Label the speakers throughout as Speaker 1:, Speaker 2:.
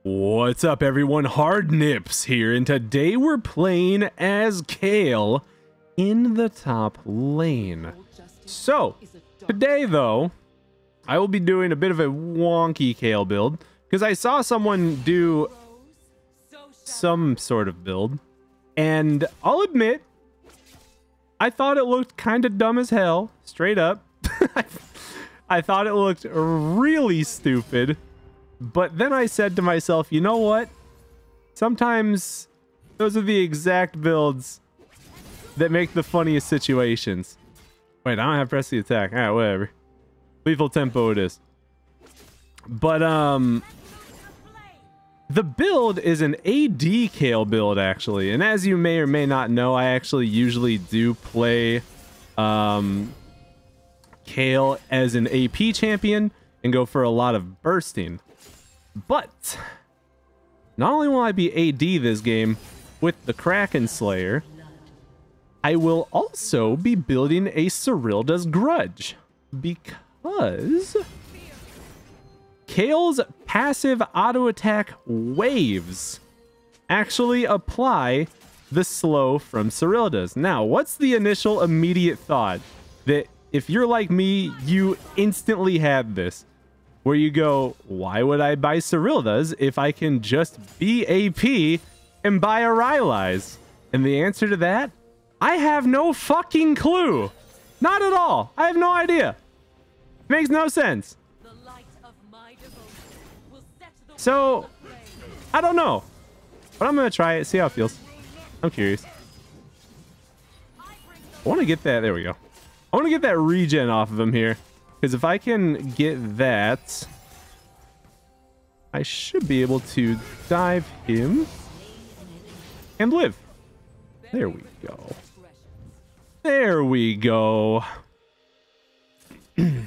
Speaker 1: What's up, everyone? Hard Nips here, and today we're playing as Kayle in the top lane. So, today though, I will be doing a bit of a wonky Kayle build, because I saw someone do some sort of build, and I'll admit, I thought it looked kind of dumb as hell, straight up. I thought it looked really stupid. But then I said to myself, you know what? Sometimes those are the exact builds that make the funniest situations. Wait, I don't have press the attack. Alright, whatever. Lethal tempo it is. But, the build is an AD Kayle build, actually. And as you may or may not know, I actually usually do play, Kayle as an AP champion and go for a lot of bursting. But not only will I be AD this game with the Kraken Slayer, I will also be building a Cyrilda's Grudge, because Kayle's passive auto attack waves actually apply the slow from Cyrilda's. Now, what's the initial immediate thought that if you're like me, you instantly had this? Where you go, why would I buy Cyrilda's if I can just be AP and buy a Rylai's? And the answer to that, I have no fucking clue. Not at all. I have no idea. Makes no sense. So, I don't know. But I'm going to try it, see how it feels. I'm curious. I want to get that. There we go. I want to get that regen off of him here. Because if I can get that, I should be able to dive him and live. There we go. There we go. I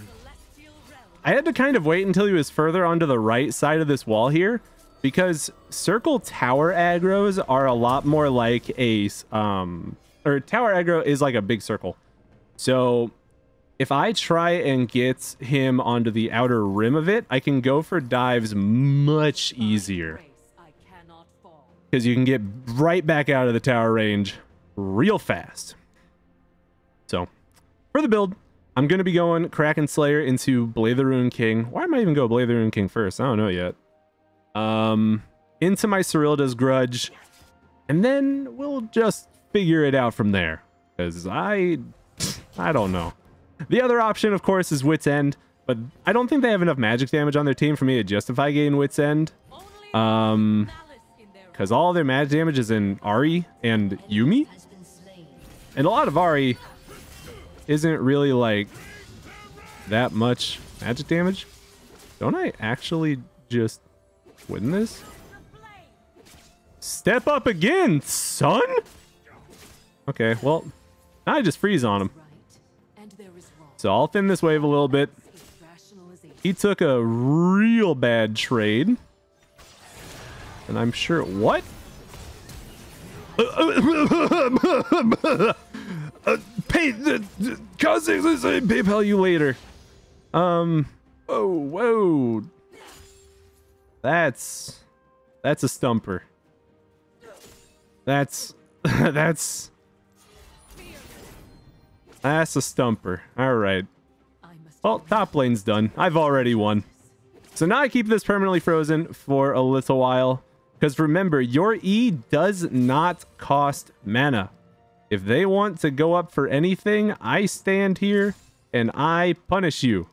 Speaker 1: had to kind of wait until he was further onto the right side of this wall here, because circle tower aggros are a lot more like a, or tower aggro is like a big circle. So if I try and get him onto the outer rim of it, I can go for dives much easier. Because you can get right back out of the tower range real fast. So, for the build, I'm going to be going Kraken Slayer into Blade the Ruined King. Why am I even going Blade the Ruined King first? I don't know yet. Into my Cyrilda's Grudge. And then we'll just figure it out from there. Because I don't know. The other option, of course, is Wit's End, but I don't think they have enough magic damage on their team for me to justify getting Wit's End. Because all their magic damage is in Ahri and Yuumi. And a lot of Ahri isn't really, like, that much magic damage. Don't I actually just win this? Step up again, son! Okay, well, now I just freeze on him. So I'll thin this wave a little bit. He took a real bad trade. And I'm sure... What? PayPal you later. Whoa. That's a stumper. That's a stumper. All right. Well, top lane's done. I've already won. So now I keep this permanently frozen for a little while. Because remember, your E does not cost mana. If they want to go up for anything, I stand here and I punish you.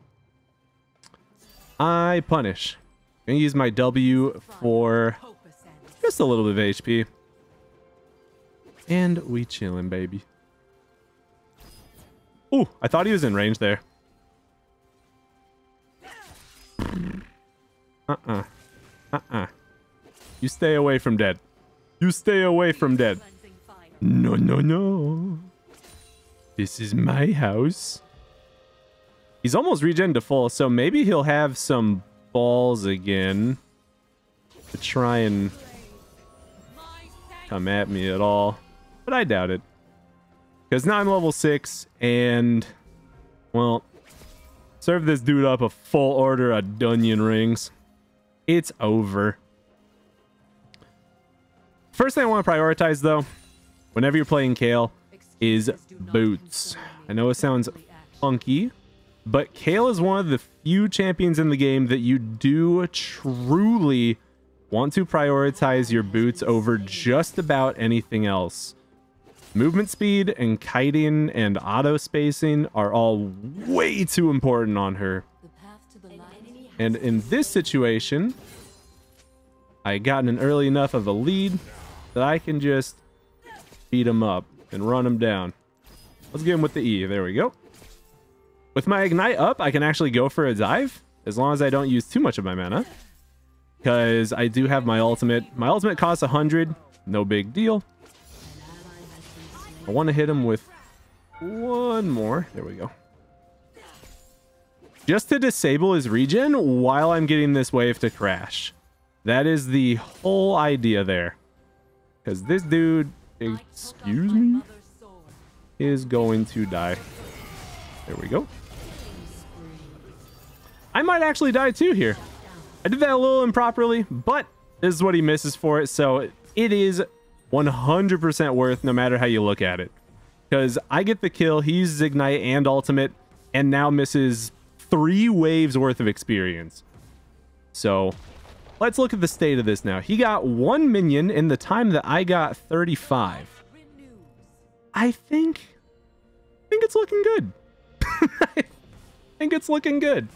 Speaker 1: I punish. I'm going to use my W for just a little bit of HP. And we chillin', baby. Ooh, I thought he was in range there. You stay away from dead. You stay away from dead. No. This is my house. He's almost regen to full, so maybe he'll have some balls again to try and come at me at all. But I doubt it. Because now I'm level 6, and, well, serve this dude up a full order of Dunyan rings. It's over. First thing I want to prioritize, though, whenever you're playing Kayle, is boots. I know it sounds funky, but Kayle is one of the few champions in the game that you do truly want to prioritize your boots over just about anything else. Movement speed and kiting and auto spacing are all way too important on her. And in this situation, I gotten an early enough of a lead that I can just beat him up and run him down. Let's get him with the E. There we go. With my Ignite up, I can actually go for a dive as long as I don't use too much of my mana, because I do have my ultimate. My ultimate costs 100. No big deal. I want to hit him with one more. There we go. Just to disable his regen while I'm getting this wave to crash. That is the whole idea there. Because this dude, excuse me, is going to die. There we go. I might actually die too here. I did that a little improperly, but this is what he misses for it. So it is 100% worth no matter how you look at it. Because I get the kill, he uses Ignite and Ultimate, and now misses 3 waves worth of experience. So let's look at the state of this now. He got 1 minion in the time that I got 35. I think it's looking good. I think it's looking good.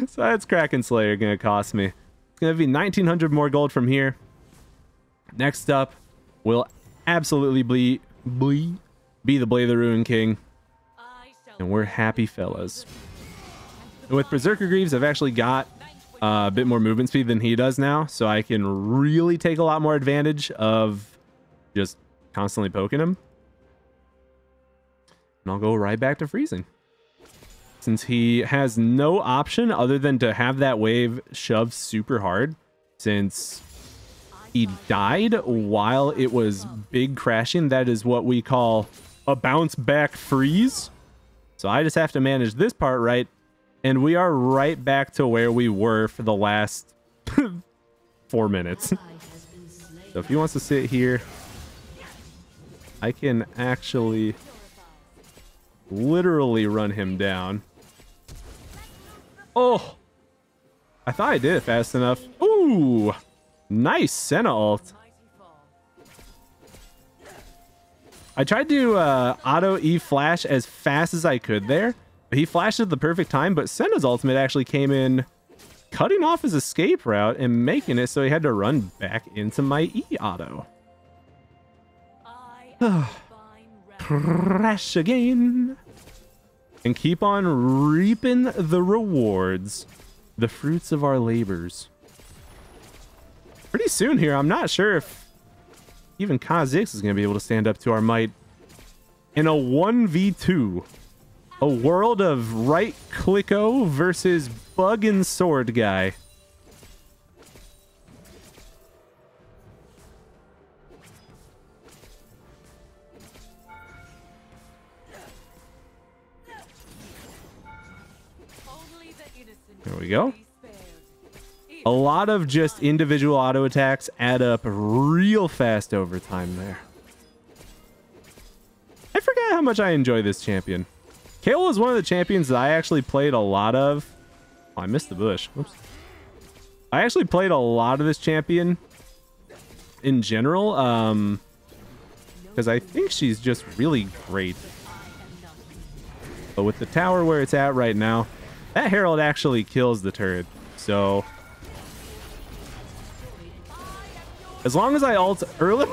Speaker 1: So that's Kraken Slayer gonna cost me. It's gonna be 1900 more gold from here. Next up will absolutely be the Blade of the Ruin King. And we're happy fellas. And with Berserker Greaves, I've actually got a bit more movement speed than he does now, so I can really take a lot more advantage of just constantly poking him. And I'll go right back to freezing. Since he has no option other than to have that wave shoved super hard, since he died while it was big crashing. That is what we call a bounce back freeze. So I just have to manage this part right, and we are right back to where we were for the last 4 minutes. So if he wants to sit here, I can actually literally run him down. Oh, I thought I did it fast enough. Ooh, nice Senna ult. I tried to auto E flash as fast as I could there, but he flashed at the perfect time. But Senna's ultimate actually came in, cutting off his escape route and making it so he had to run back into my E auto. Crash again. And keep on reaping the rewards, the fruits of our labors. Pretty soon here, I'm not sure if even Kha'Zix is going to be able to stand up to our might. In a 1v2, a world of right clicko versus bug and sword guy. There we go. A lot of just individual auto attacks add up real fast over time there. I forget how much I enjoy this champion. Kayle is one of the champions that I actually played a lot of. Oh, I missed the bush. Oops. I actually played a lot of this champion in general, because I think she's just really great. But with the tower where it's at right now, that Herald actually kills the turret. So as long as I ult early.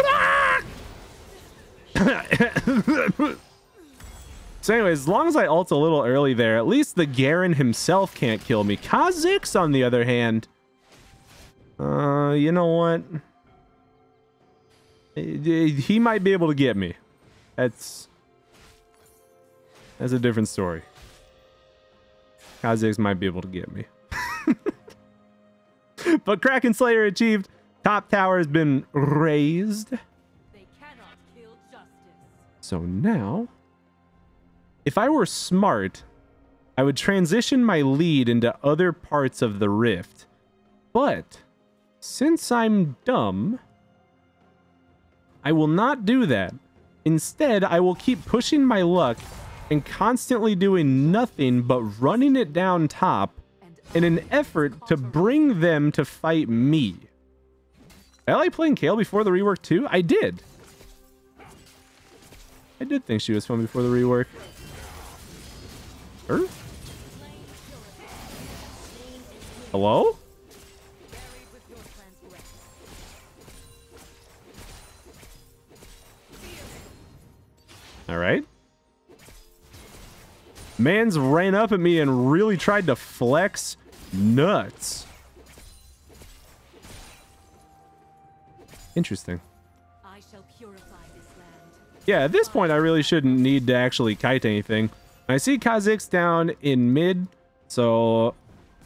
Speaker 1: So anyways, as long as I ult a little early there, at least the Garen himself can't kill me. Kha'Zix, on the other hand, you know what? He might be able to get me. That's a different story. Kha'Zix might be able to get me. But Kraken Slayer achieved. Top tower has been raised.
Speaker 2: They cannot kill justice.
Speaker 1: So now, if I were smart, I would transition my lead into other parts of the rift. But since I'm dumb, I will not do that. Instead, I will keep pushing my luck and constantly doing nothing but running it down top in an effort to bring them to fight me. I like playing Kayle before the rework too. I did. I did think she was fun before the rework. Her? Hello? All right. Mans ran up at me and really tried to flex. Nuts. Interesting.
Speaker 2: I shall purify this land.
Speaker 1: Yeah, at this point, I really shouldn't need to actually kite anything. I see Kha'Zix down in mid, so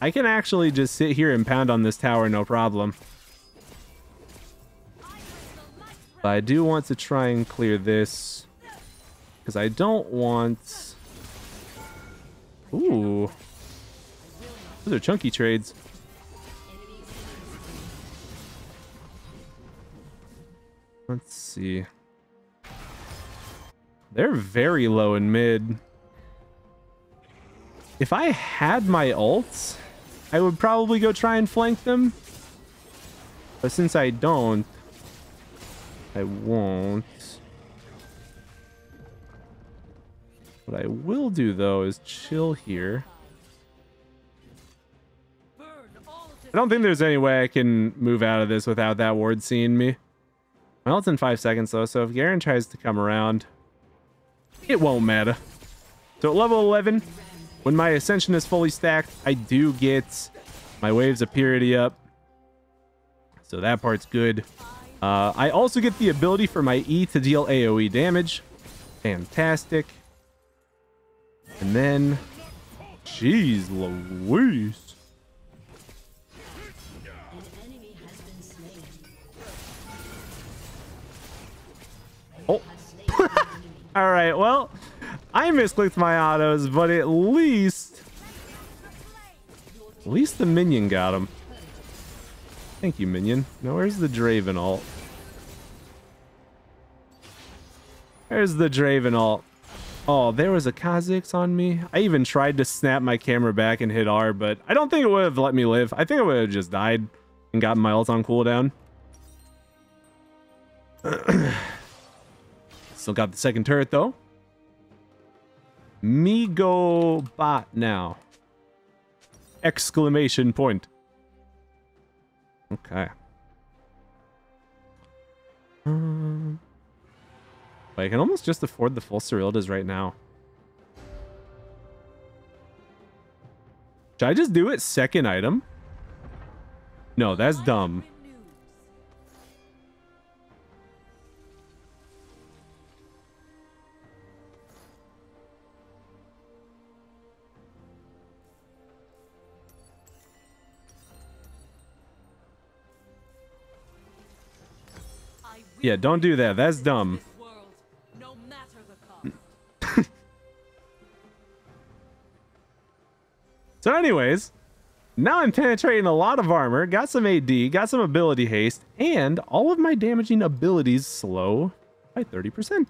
Speaker 1: I can actually just sit here and pound on this tower, no problem. But I do want to try and clear this, because I don't want... Ooh. Those are chunky trades. Let's see. They're very low in mid. If I had my ults, I would probably go try and flank them. But since I don't, I won't. What I will do, though, is chill here. I don't think there's any way I can move out of this without that ward seeing me. My ult's in 5 seconds, though, so if Garen tries to come around, it won't matter. So at level 11, when my Ascension is fully stacked, I do get my Waves of Purity up. So that part's good. I also get the ability for my E to deal AoE damage. Fantastic. And then, jeez Louise. Oh. All right, well, I misclicked my autos, but at least the minion got him. Thank you, minion. Now, where's the Draven ult? There's the Draven ult. Oh, there was a Kha'Zix on me. I even tried to snap my camera back and hit R, but I don't think it would have let me live. I think I would have just died and gotten my ult on cooldown. Still got the second turret, though. Me go bot now. Exclamation point. Okay. I can almost just afford the full Cyrildas right now. Should I just do it second item? No, that's dumb. Yeah, don't do that. That's dumb. So anyways, now I'm penetrating a lot of armor, got some AD, got some ability haste, and all of my damaging abilities slow by 30%.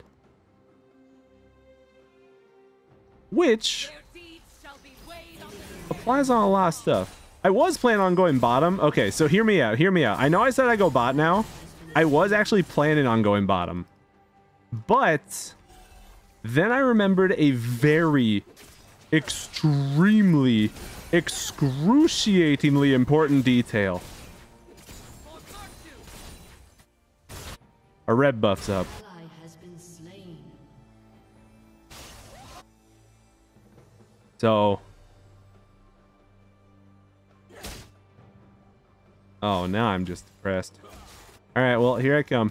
Speaker 1: Which applies on a lot of stuff. I was planning on going bottom. Okay, so hear me out, hear me out. I know I said I go bot now. I was actually planning on going bottom. But then I remembered a very extremely, excruciatingly important detail. A red buff's up. So... Oh, now I'm just depressed. Alright, well, here I come.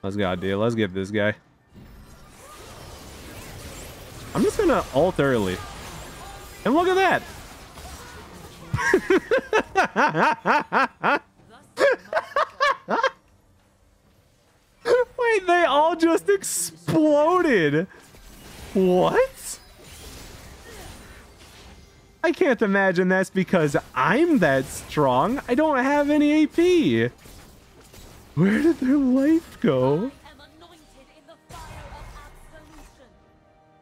Speaker 1: Let's go, dude. Let's get this guy. I'm just gonna ult early. And look at that! Wait, they all just exploded! What? I can't imagine that's because I'm that strong. I don't have any AP. Where did their life go?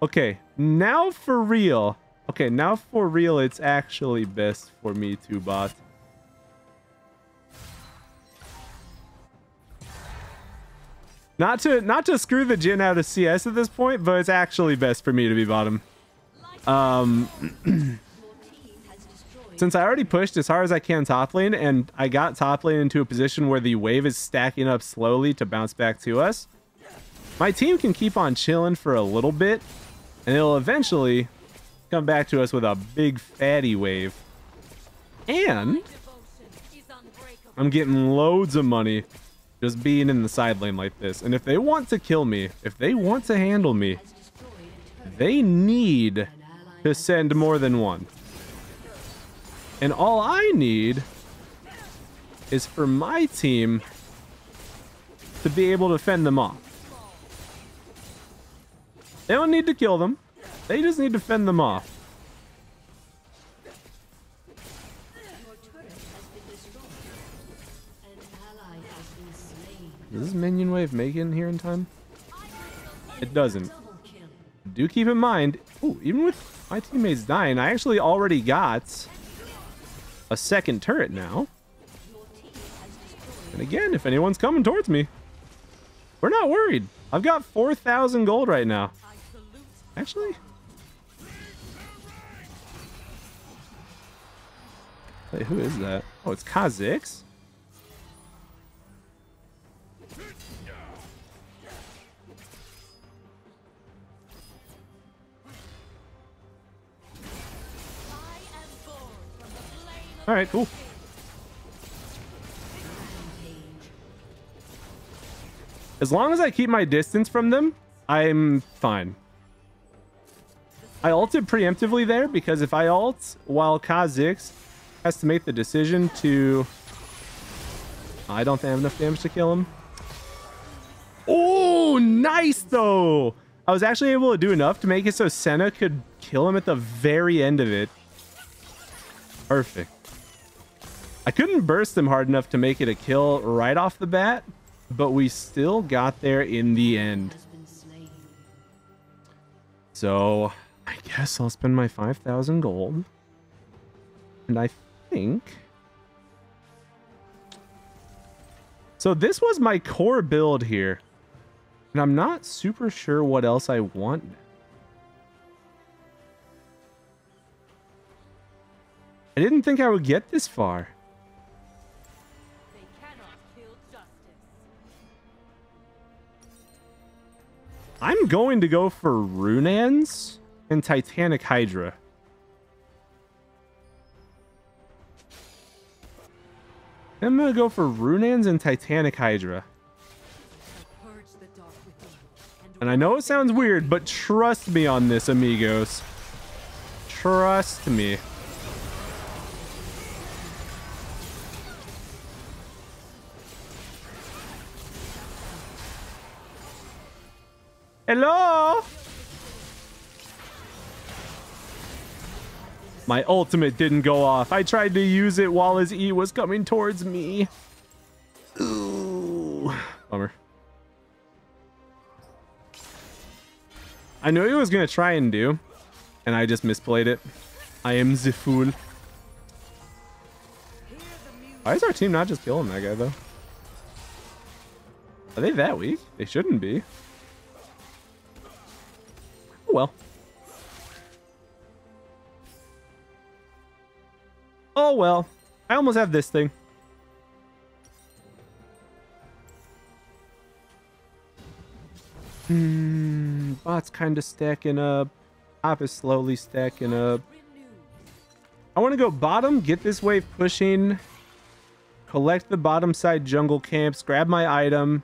Speaker 1: Okay, now for real. Okay, now for real, it's actually best for me to bot. Not to screw the Jhin out of CS at this point, but it's actually best for me to be bottom. Since I already pushed as hard as I can top lane, and I got top lane into a position where the wave is stacking up slowly to bounce back to us, my team can keep on chilling for a little bit, and it'll eventually come back to us with a big fatty wave. And I'm getting loads of money just being in the side lane like this. And if they want to kill me, if they want to handle me, they need to send more than one. And all I need is for my team to be able to fend them off. They don't need to kill them. They just need to fend them off. Does this minion wave make it in here in time? It doesn't. Do keep in mind, ooh, even with my teammates dying, I actually already got a second turret now. And again, if anyone's coming towards me, we're not worried. I've got 4,000 gold right now. Actually, wait, who is that? Oh, it's Kha'Zix. All right, cool. As long as I keep my distance from them, I'm fine. I ulted preemptively there because if I ult while Kha'Zix has to make the decision to... I don't think I have enough damage to kill him. Oh, nice though! I was actually able to do enough to make it so Senna could kill him at the very end of it. Perfect. I couldn't burst him hard enough to make it a kill right off the bat, but we still got there in the end. So I guess I'll spend my 5,000 gold. And I think... So this was my core build here. And I'm not super sure what else I want. I didn't think I would get this far. I'm going to go for Runans and Titanic Hydra. I'm going to go for Runans and Titanic Hydra. And I know it sounds weird, but trust me on this, amigos. Trust me. Hello? My ultimate didn't go off. I tried to use it while his E was coming towards me. Ooh. Bummer. I knew he was going to try and do, and I just misplayed it. I am the fool. Why is our team not just killing that guy, though? Are they that weak? They shouldn't be. Well. Oh well. I almost have this thing. Bot's kind of stacking up. Top is slowly stacking up. I want to go bottom, get this wave pushing, collect the bottom side jungle camps, grab my item,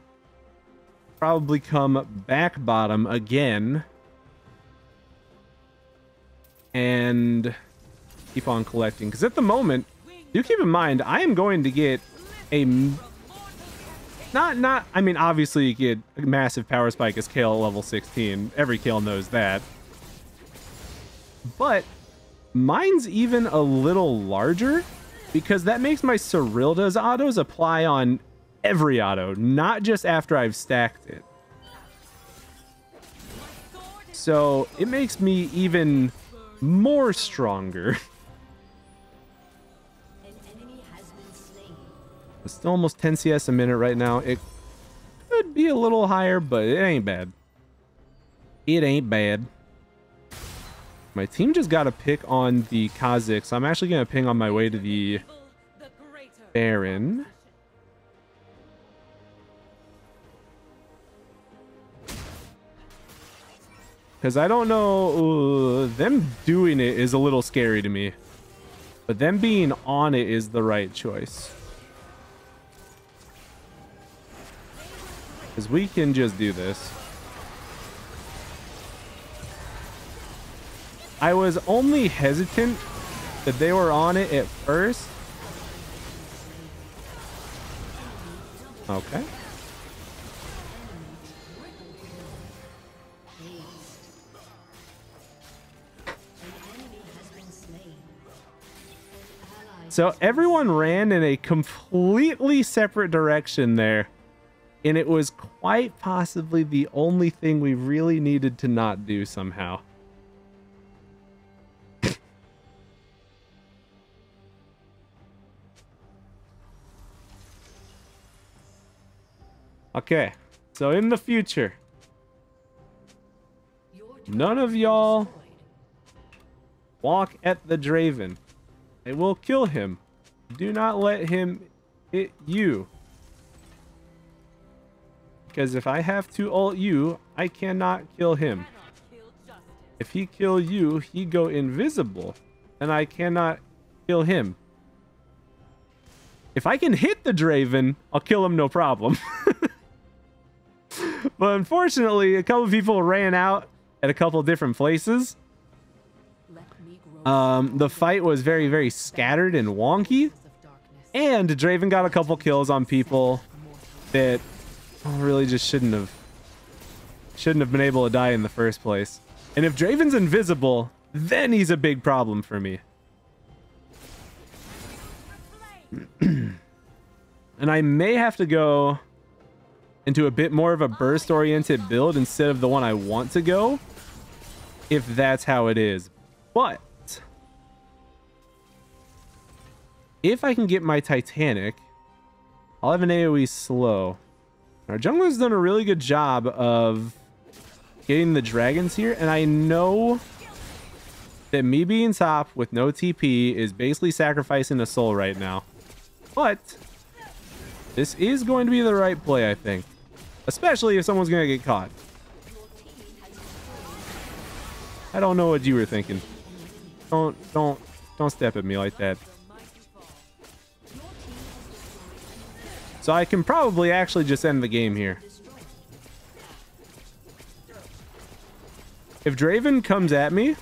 Speaker 1: probably come back bottom again, and keep on collecting. Because at the moment, do keep in mind, I am going to get a... I mean, obviously you get a massive power spike as Kayle at level 16. Every Kayle knows that. But mine's even a little larger because that makes my Cyrilda's autos apply on every auto, not just after I've stacked it. So it makes me even more stronger. It's still almost 10 CS a minute right now. It could be a little higher, but it ain't bad. It ain't bad. My team just got a pick on the Kha'Zix, so I'm actually going to ping on my way to the Baron. Because I don't know, them doing it is a little scary to me. But them being on it is the right choice. Because we can just do this. I was only hesitant that they were on it at first. Okay. So everyone ran in a completely separate direction there. And it was quite possibly the only thing we really needed to not do somehow. Okay, so in the future, none of y'all walk at the Draven. It will kill him. Do not let him hit you. Because if I have to ult you, I cannot kill him. If he kill you, he go invisible. And I cannot kill him. If I can hit the Draven, I'll kill him no problem. But unfortunately, a couple of people ran out at a couple different places. The fight was very, very scattered and wonky. And Draven got a couple kills on people that really just shouldn't have been able to die in the first place. And if Draven's invisible, then he's a big problem for me. And I may have to go into a bit more of a burst oriented build instead of the one I want to go, if that's how it is. But if I can get my Titanic, I'll have an AoE slow. Our jungler's done a really good job of getting the dragons here, and I know that me being top with no TP is basically sacrificing a soul right now. But this is going to be the right play, I think. Especially if someone's going to get caught. I don't know what you were thinking. Don't step at me like that. So I can probably actually just end the game here. If Draven comes at me,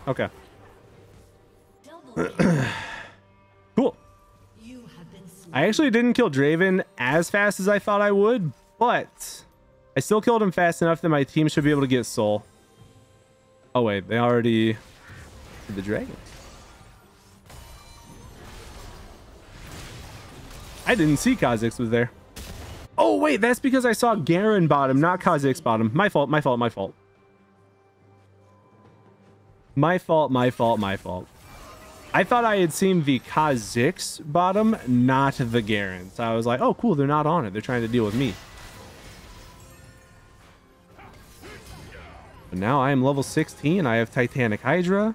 Speaker 1: okay. Cool. I actually didn't kill Draven as fast as I thought I would, but I still killed him fast enough that my team should be able to get soul. Oh wait, they already did the dragon. I didn't see Kha'Zix was there. Oh wait, that's because I saw Garen bottom, not Kha'Zix bottom. My fault, my fault, my fault. My fault, my fault, my fault. I thought I had seen the Kha'Zix bottom, not the Garen. So I was like, oh cool, they're not on it. They're trying to deal with me. But now I am level 16. I have Titanic Hydra.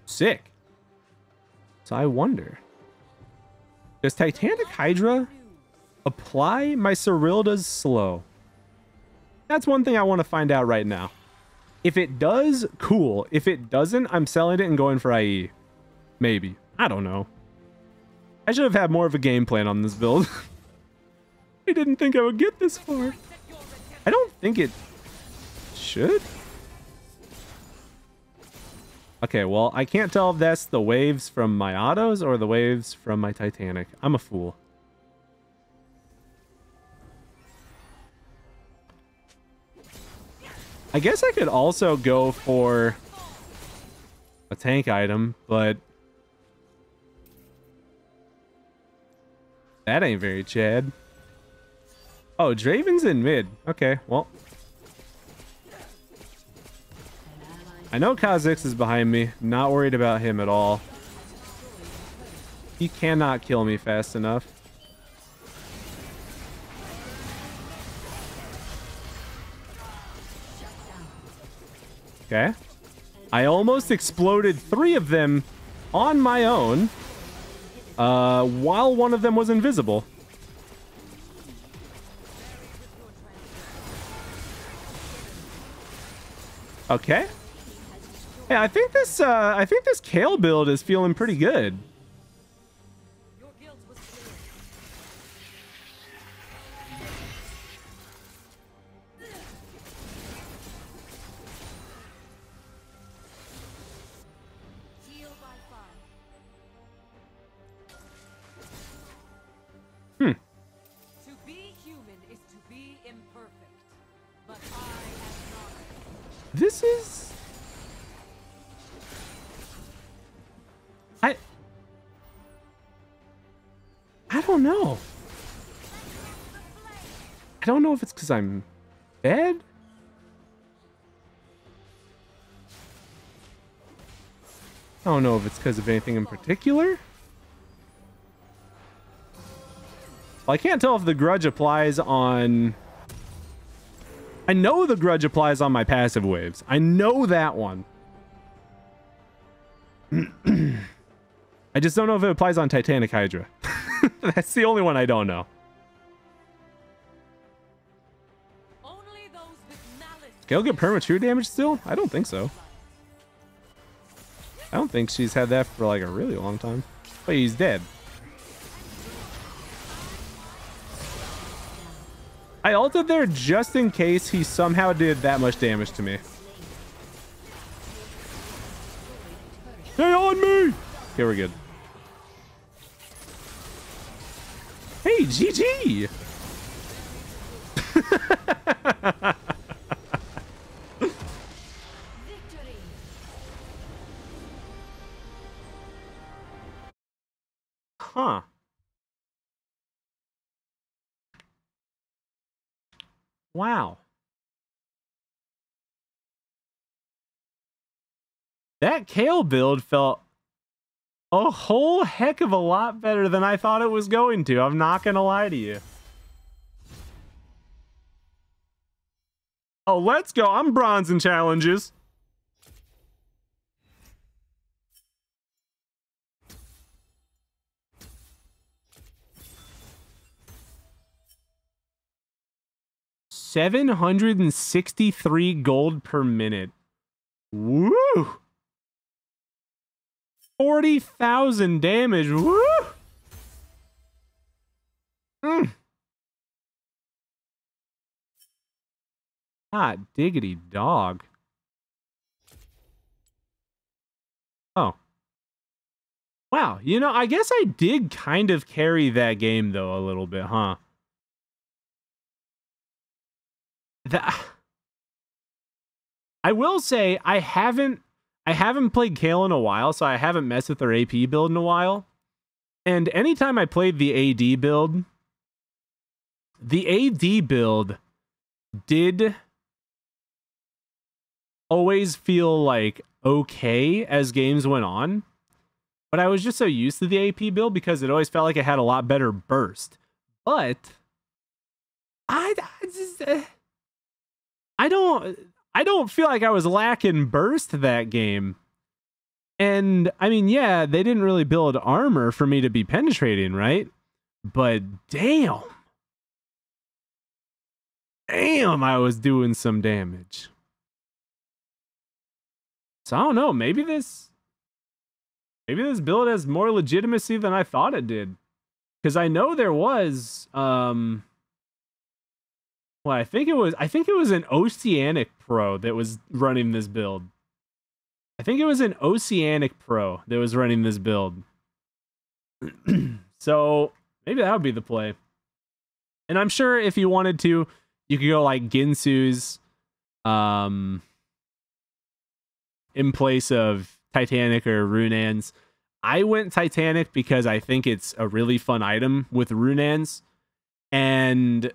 Speaker 1: Sick. So I wonder, does Titanic Hydra apply my Cyrilda's slow? That's one thing I want to find out right now. If it does, cool. If it doesn't, I'm selling it and going for IE. Maybe. I don't know. I should have had more of a game plan on this build. I didn't think I would get this far. I don't think it should. Okay, well, I can't tell if that's the waves from my autos or the waves from my Titanic. I'm a fool. I guess I could also go for a tank item, but that ain't very Chad. Oh, Draven's in mid. Okay, well. I know Kha'Zix is behind me. Not worried about him at all. He cannot kill me fast enough. Okay. I almost exploded 3 of them on my own while one of them was invisible. Okay. Hey, I think this Kayle build is feeling pretty good.
Speaker 2: To be human is to be imperfect, but I am not.
Speaker 1: This is... I don't know. I don't know if it's because I'm dead. I don't know if it's because of anything in particular. Well, I can't tell if the grudge applies on... I know the grudge applies on my passive waves. I know that one. I just don't know if it applies on Titanic Hydra. That's the only one I don't know.
Speaker 2: Only those with malice.
Speaker 1: Kayle get perma true damage still? I don't think so. I don't think she's had that for like a really long time. But he's dead. I ulted there just in case he somehow did that much damage to me. Stay on me! Okay, we're good. Hey, GG! Huh. Wow. That Kayle build felt a whole heck of a lot better than I thought it was going to. I'm not gonna lie to you. Oh, let's go. I'm bronze in challenges. $763 gold per minute. Woo! 40,000 damage. Woo! Hot diggity dog. Oh. Wow. You know, I guess I did kind of carry that game, though, a little bit, huh? I will say I haven't played Kayle in a while, so I haven't messed with her AP build in a while. And anytime I played the AD build did always feel like okay as games went on. But I was just so used to the AP build because it always felt like it had a lot better burst. But I don't feel like I was lacking burst that game. And I mean, yeah, they didn't really build armor for me to be penetrating, right? But damn, I was doing some damage. So I don't know, maybe this build has more legitimacy than I thought it did. Because I know there was well, I think it was an Oceanic Pro that was running this build. I think it was an Oceanic Pro that was running this build. So maybe that would be the play. And I'm sure if you wanted to, you could go like Ginsu's in place of Titanic or Runans. I went Titanic because I think it's a really fun item with Runans. And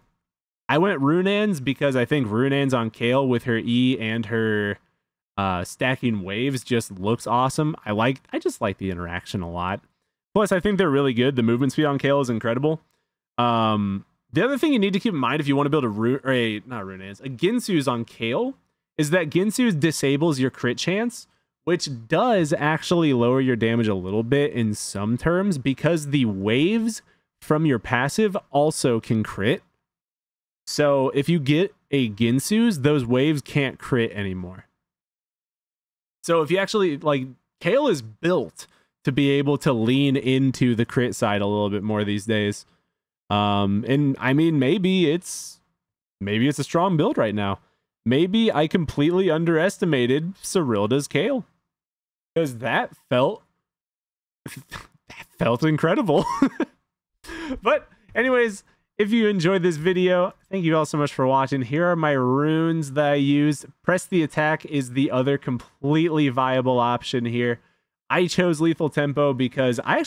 Speaker 1: I went Runans because I think Runans on Kayle with her E and her stacking waves just looks awesome. I just like the interaction a lot. Plus, I think they're really good. The movement speed on Kayle is incredible. The other thing you need to keep in mind if you want to build a Ginsu's on Kayle is that Ginsu's disables your crit chance, which does actually lower your damage a little bit in some terms because the waves from your passive also can crit. So if you get a Ginsu's, those waves can't crit anymore. So if you actually, like, Kayle is built to be able to lean into the crit side a little bit more these days. And I mean, maybe it's a strong build right now. Maybe I completely underestimated Cyrilda's Kayle. Because that felt incredible. But anyways, if you enjoyed this video, thank you all so much for watching. Here are my runes that I used. Press the attack is the other completely viable option here. I chose Lethal Tempo because I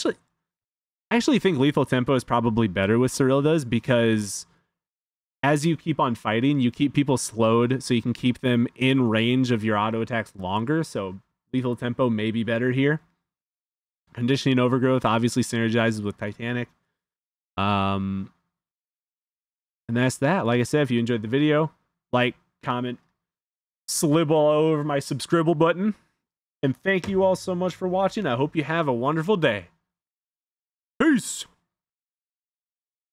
Speaker 1: actually think Lethal Tempo is probably better with Cyrilda's because as you keep on fighting, you keep people slowed so you can keep them in range of your auto attacks longer. So Lethal Tempo may be better here. Conditioning Overgrowth obviously synergizes with Titanic. And that's that. Like I said, if you enjoyed the video, like, comment, slib all over my subscribe button. And thank you all so much for watching. I hope you have a wonderful day. Peace!